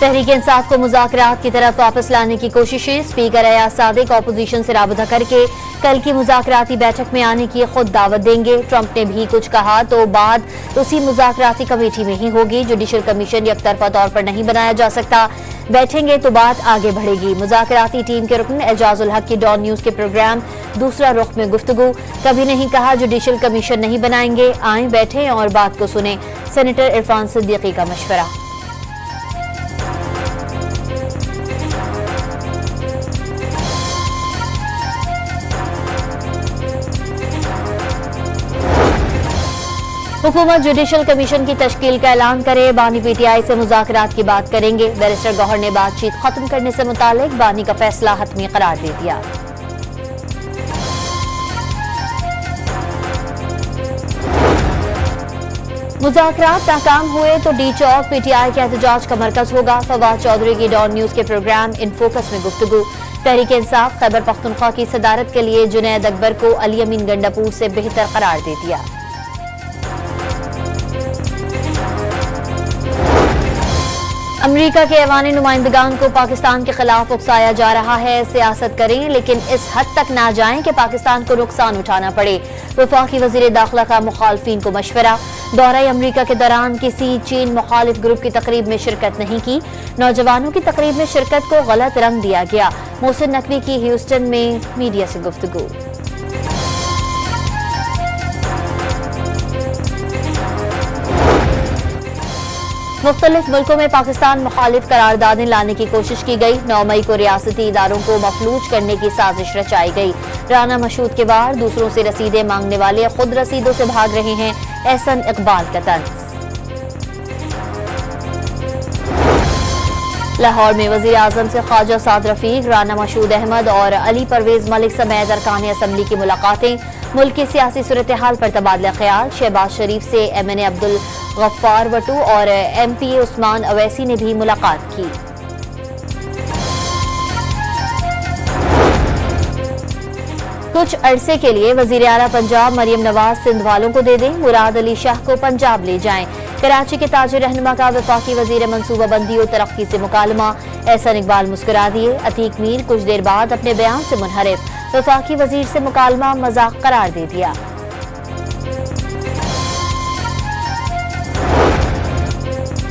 तहरीक इंसाफ को मुज़ाकरात की तरफ वापस लाने की कोशिशें। स्पीकर अयाज सादिक अपोजिशन से राबता करके कल की मुज़ाकराती बैठक में आने की खुद दावत देंगे। ट्रंप ने भी कुछ कहा तो बात उसी मुज़ाकराती कमेटी में ही होगी। जुडिशल कमीशन यकतरफा तौर पर नहीं बनाया जा सकता, बैठेंगे तो बात आगे बढ़ेगी। मुज़ाकराती टीम के रुकन एजाजुल हक की डॉन न्यूज के प्रोग्राम दूसरा रुख में गुफ्तगू। कभी नहीं कहा जुडिशल कमीशन नहीं बनाएंगे, आए बैठें और बात को सुने। सेनेटर इरफान सिद्दीकी का मशवरा। हुकूमत जुडिशल कमीशन की तश्कील का ऐलान करे। बानी पीटीआई से मुज़ाकरात की बात करेंगे। बैरिस्टर गौहर ने बातचीत खत्म करने से मुतालिक बानी का फैसला हतमी करार दे दिया। मुज़ाकरात नाकाम हुए तो डी चौक पीटीआई के एहतजाज का मरकज होगा। फवाद चौधरी की डॉन न्यूज के प्रोग्राम इन फोकस में गुफ्तगू। तहरीक इंसाफ खैबर पख्तूनख्वा की सदारत के लिए जुनैद अकबर को अली अमीन गंडापुर से बेहतर करार दे दिया। अमरीका के ऐवानी नुमाइंदगान को पाकिस्तान के खिलाफ उकसाया जा रहा है। सियासत करें लेकिन इस हद तक ना जाएं कि पाकिस्तान को नुकसान उठाना पड़े। वफाकी वजीर दाखिला का मुखालफिन को मशवरा। दौरा अमरीका के दौरान किसी चीन मुखालिफ ग्रुप की तकरीब में शिरकत नहीं की। नौजवानों की तकरीब में शिरकत को गलत रंग दिया गया। मोहसिन नकवी की ह्यूस्टन में मीडिया से गुफ्तगू। मुख्तलिफ मुल्कों में पाकिस्तान मुखालिफ करारदादें लाने की कोशिश की गई। 9 मई को रियासती इदारों को मफलूज करने की साजिश रचाई गई। राना मशहूद के बाद दूसरों से रसीदें मांगने वाले खुद रसीदों से भाग रहे हैं। एहसन इकबाल का तंज। लाहौर में वजीर आजम से ख्वाजा साद रफीक, राना मशहूद अहमद और अली परवेज मलिक समेत अरकान असम्बली की मुलाकातें। मुल्क की सियासी सूरत हाल पर तबादला ख्याल। शहबाज शरीफ से MNA अब्दुल गफ्फार वटू और MPA उस्मान अवैसी ने भी मुलाकात की। कुछ अरसे के लिए वजीर आला पंजाब मरियम नवाज सिंध वालों को दे दें। मुराद अली शाह को पंजाब ले जाएं। कराची के ताजिर रहनुमा का वफाकी वजीर मनसूबाबंदी और तरक्की से मुकालमा। एहसन इकबाल मुस्कुरा दिए। अतीक मीर कुछ देर बाद अपने बयान से मुनहरिफ। वफाकी वजीर से मुकालमा मजाक करार दे दिया।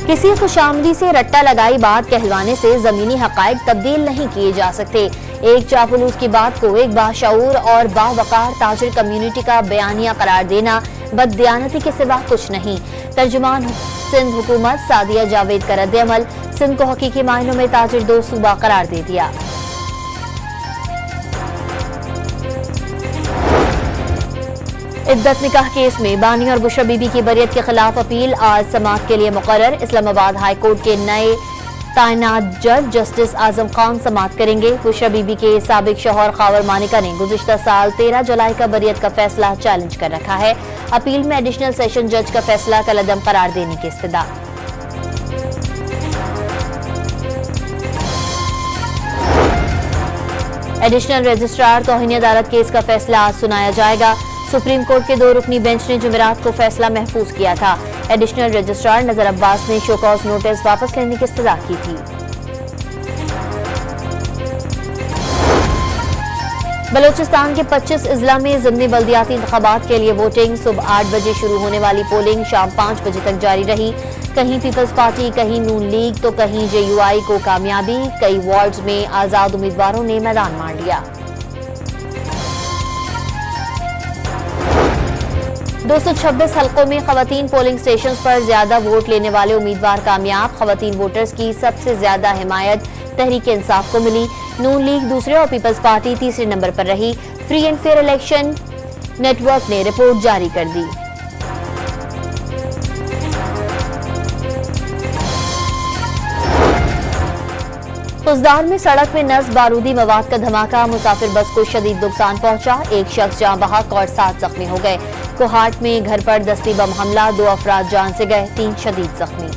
किसी खुशामदी से रट्टा लगाई बात कहलवाने से जमीनी हकायक तब्दील नहीं किए जा सकते। एक चापलूस की बात को एक बाशऊर और बावकार ताजिर कम्युनिटी का बयानिया करार देना बददियानती के सिवा कुछ नहीं। तर्जुमान सिंध हुकूमत सादिया जावेद का रद्द-ए-अमल। सिंध को हकीकी मायनों में ताजिर दो सूबा करार दे दिया। इद्दत निकाह केस में बानी और बुशरा बीबी की बरियत के खिलाफ अपील आज समाअत के लिए मुकर्रर। इस्लामाबाद हाई कोर्ट के नए तैनात जज जस्टिस आजम खान समाअत करेंगे। बुशरा बीबी के साबिक शौहर खावर मानिका ने गुज़िश्ता साल 13 जुलाई का बरियत का फैसला चैलेंज कर रखा है। अपील में एडिशनल सेशन जज का फैसला कलअदम करार देने की इस्तदा। एडिशनल रजिस्ट्रार तौहीन अदालत केस का फैसला आज सुनाया जाएगा। सुप्रीम कोर्ट के 2 रुकनी बेंच ने जुमेरात को फैसला महफूज किया था। एडिशनल रजिस्ट्रार नजर अब्बास ने शो कॉज नोटिस वापस लेने की इस्तदा की थी। बलोचिस्तान के 25 अजला में ज़िमनी बल्दियाती इंतखाबात के लिए वोटिंग। सुबह 8 बजे शुरू होने वाली पोलिंग शाम 5 बजे तक जारी रही। कहीं पीपल्स पार्टी, कहीं नून लीग तो कहीं JUI को कामयाबी। कई वार्ड्स में आजाद उम्मीदवारों ने मैदान मार लिया। 226 हल्कों में खवातीन पोलिंग स्टेशन पर ज्यादा वोट लेने वाले उम्मीदवार कामयाब। खवातीन वोटर्स की सबसे ज्यादा हिमायत तहरीक इंसाफ को मिली। नून लीग दूसरे और पीपल्स पार्टी तीसरे नंबर पर रही। Free and fair election network ने रिपोर्ट जारी कर दी। खुजदार में सड़क में नस्ब बारूदी मवाद का धमाका। मुसाफिर बस को शदीद नुकसान पहुंचा। एक शख्स जाँ बहक और 7 जख्मी हो गए। कोहाट में घर पर दस्ती बम हमला, 2 अफराद जान से गए, 3 शदीद जख्मी।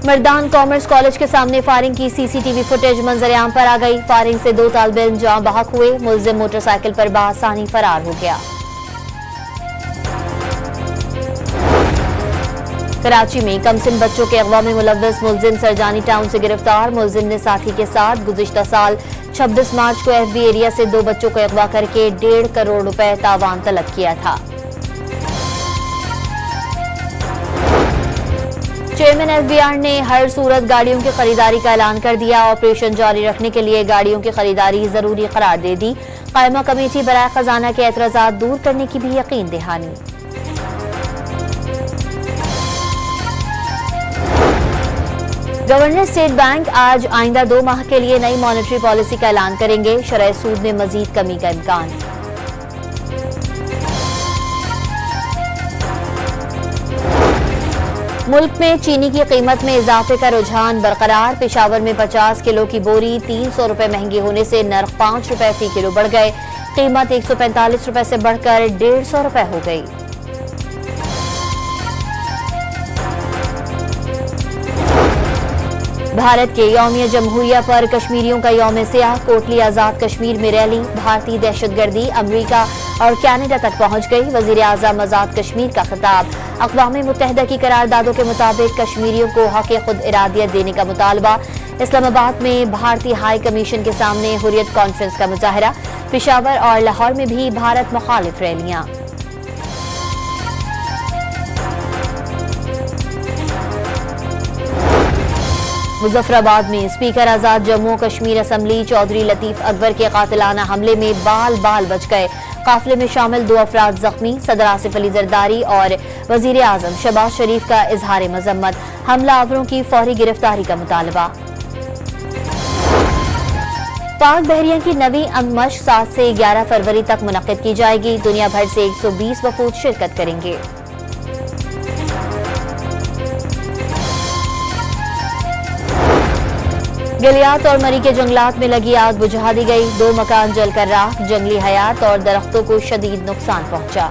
मर्दान कॉमर्स कॉलेज के सामने फायरिंग की CCTV फुटेज मंजर-ए-आम पर आ गई। फायरिंग से 2 तालिबे इल्म जाँ बहक हुए। मुलजिम मोटरसाइकिल पर बासानी फरार हो गया। कराची में कमसिन बच्चों के अगवा में मुलव्वस मुलजिम सरजानी टाउन से गिरफ्तार। मुलजिम ने साथी के साथ गुज़िश्ता साल 26 मार्च को एफबी एरिया से 2 बच्चों को अगवा करके 1.5 करोड़ रुपए तावान तलब किया था। चेयरमैन एफबीआर ने हर सूरत गाड़ियों की खरीदारी का ऐलान कर दिया। ऑपरेशन जारी रखने के लिए गाड़ियों की खरीदारी जरूरी करार दे दी। कायमा कमेटी बराए खजाना के एतराजात दूर करने की भी यकीन दहानी। गवर्नर स्टेट बैंक आज आइंदा 2 माह के लिए नई मॉनेटरी पॉलिसी का ऐलान करेंगे। शरह सूद में मजीद कमी का इम्कान। मुल्क में चीनी की कीमत में इजाफे का रुझान बरकरार। पेशावर में 50 किलो की बोरी 300 रुपए महंगी होने से नर्ख 5 रुपए फी किलो बढ़ गए। कीमत 145 रुपए से बढ़कर 150 रुपए हो गई। भारत के यौम जमहूरिया पर कश्मीरियों का यौम सियाह। कोटली आजाद कश्मीर में रैली। भारतीय दहशतगर्दी अमरीका और कनाडा तक पहुंच गई। वजीर आजम आजाद कश्मीर का खिताब। अक़वाम मुत्तहिदा की करारदादों के मुताबिक कश्मीरियों को हक़ खुद इरादियत देने का मुतालबा। इस्लामाबाद में भारतीय हाई कमीशन के सामने हुर्रियत कॉन्फ्रेंस का मुजाहरा। पेशावर और लाहौर में भी भारत मुखालिफ रैलियां। मुजफ्फराबाद में स्पीकर आजाद जम्मू कश्मीर असम्बली चौधरी लतीफ अकबर के कातिलाना हमले में बाल बाल बच गए। काफिले में शामिल 2 अफराद जख्मी। सदर आसिफ अली जरदारी और वजीर आजम शहबाज शरीफ का इजहार मजम्मत। हमलावरों की फौरी गिरफ्तारी का मुतालबा। पाक बहरिया की नवी मशक 7 से 11 फरवरी तक मुनक्किद की जाएगी। दुनिया भर से 120 वफूद शिरकत करेंगे। गलियात और मरी के जंगलात में लगी आग बुझा दी गई। 2 मकान जलकर राख। जंगली हयात और दरख्तों को शदीद नुकसान पहुंचा।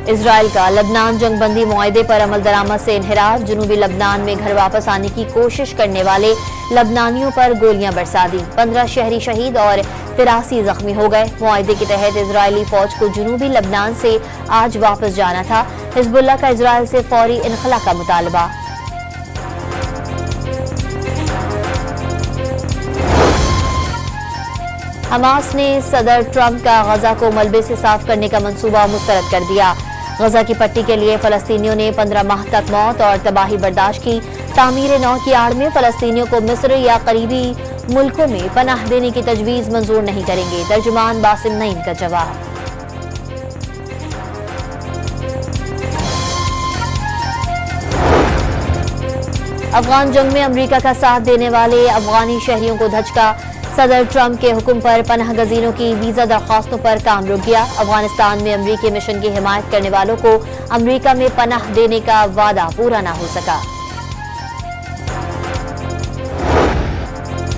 इजराइल का लबनान जंगबंदी मुआहदे पर अमल दरामद से इन्हिराफ। जनूबी लबनान में घर वापस आने की कोशिश करने वाले लबनानियों पर गोलियां बरसा दी। 15 शहरी शहीद और 83 जख्मी हो गए। मुआहदे के तहत इजरायली फौज को जनूबी लबनान से आज वापस जाना था। हिजबुल्लाह का इजराइल से फौरी इनखला का मुतालबा। हमास ने सदर ट्रंप का गजा को मलबे से साफ करने का मंसूबा मुस्तरद कर दिया। गजा की पट्टी के लिए फलस्तीनियों ने 15 माह तक मौत और तबाही बर्दाश्त की। तामीर नौ की आड़ में फलस्तीनियों को मिस्र या करीबी मुल्कों में पनाह देने की तजवीज मंजूर नहीं करेंगे। तर्जुमान बासिम नईम का जवाब। अफगान जंग में अमेरिका का साथ देने वाले अफगानी शहरियों को धचका। सदर ट्रंप के हुक्म पर पनाह गजीरों की वीजा दरख्वास्तों पर काम रुक गया। अफगानिस्तान में अमरीकी मिशन की हिमायत करने वालों को अमरीका में पनाह देने का वादा पूरा न हो सका।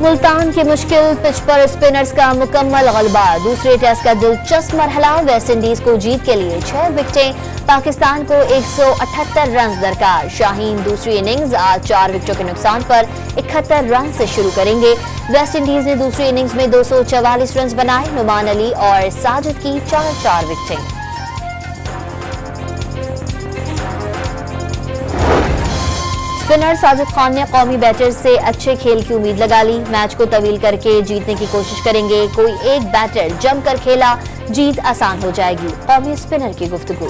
मुल्तान की मुश्किल पिच पर स्पिनर्स का मुकम्मल गलबा। दूसरे टेस्ट का दिलचस्प मरहला। वेस्ट इंडीज को जीत के लिए 6 विकेटें। पाकिस्तान को 178 रन दरकार। शाहीन दूसरी इनिंग्स आज 4 विकेटों के नुकसान पर 71 रन से शुरू करेंगे। वेस्ट इंडीज ने दूसरी इनिंग्स में 244 रन बनाए। नुमान अली और साजिद की 4-4 विकेटें। स्पिनर साजिद खान ने कौमी बैटर्स से अच्छे खेल की उम्मीद लगा ली। मैच को तवील करके जीतने की कोशिश करेंगे। कोई एक बैटर जमकर खेला, जीत आसान हो जाएगी। कौमी स्पिनर की गुफ्तगू।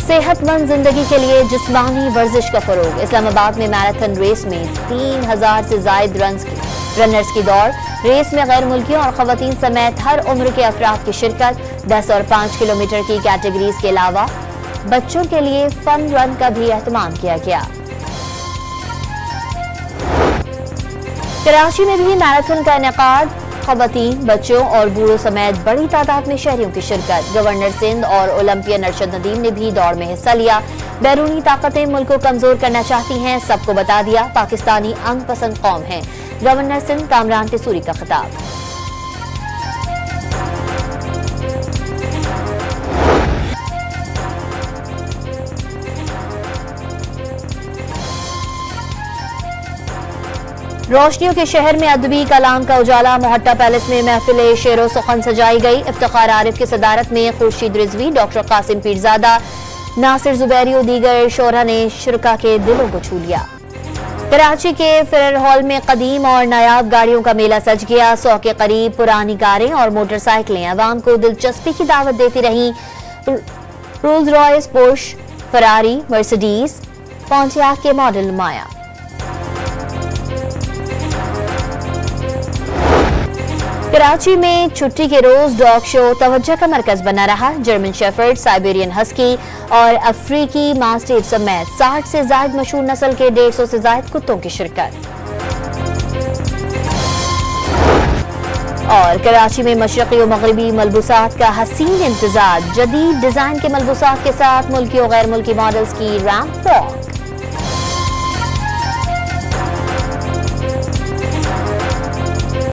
सेहतमंद जिंदगी के लिए जिस्मानी वर्जिश का फरोग। इस्लामाबाद में मैराथन रेस में 3000 से जायद रनर्स की दौड़। रेस में गैर मुल्कियों और खवातीन समेत हर उम्र के अफराद की शिरकत। 10 और 5 किलोमीटर की कैटेगरीज के अलावा बच्चों के लिए फन रन का भी एहतमाम किया गया। कराची में भी मैराथन का इनेकाद। खवातीन, बच्चों और बूढ़ों समेत बड़ी तादाद में शहरियों की शिरकत। गवर्नर सिंध और ओलंपियन अरशद नदीम ने भी दौड़ में हिस्सा लिया। बैरूनी ताकतें मुल्क को कमजोर करना चाहती हैं, सबको बता दिया। पाकिस्तानी अंग पसंद कौम है। गवर्नर सिंध कामरान टिसूरी का खिताब। रोशनियों के शहर में अदबी कलाम का उजाला। मोहट्टा पैलेस में महफिल शेर व सुखन सजाई गई। इफ्तिखार आरिफ की सदारत में खुर्शीद रिजवी, डॉक्टर कासिम पीरजादा, नासिर जुबैरी और दीगर शोरा ने शुरका के दिलों को छू लिया। कराची के फेरर हॉल में कदीम और नायाब गाड़ियों का मेला सज गया। 100 के करीब पुरानी कारें और मोटरसाइकिलें अवाम को दिलचस्पी की दावत देती रहीं। Rolls Royce, Porsche, Ferrari, Mercedes, Pontiac के मॉडल नुमाया। कराची में छुट्टी के रोज डॉग शो तवज्जो का मरकज बना रहा। जर्मन शेफर्ड, साइबेरियन हस्की और अफ्रीकी मास्टिफ समेत 60 से ज्यादा मशहूर नस्ल के 150 से ज्यादा कुत्तों की शिरकत। और कराची में मशरक़ी और मगरबी मलबूसात का हसीन इम्तिजाज। जदीद डिजाइन के मलबूसात के साथ मुल्की और गैर मुल्की मॉडल्स की रैंप वॉक।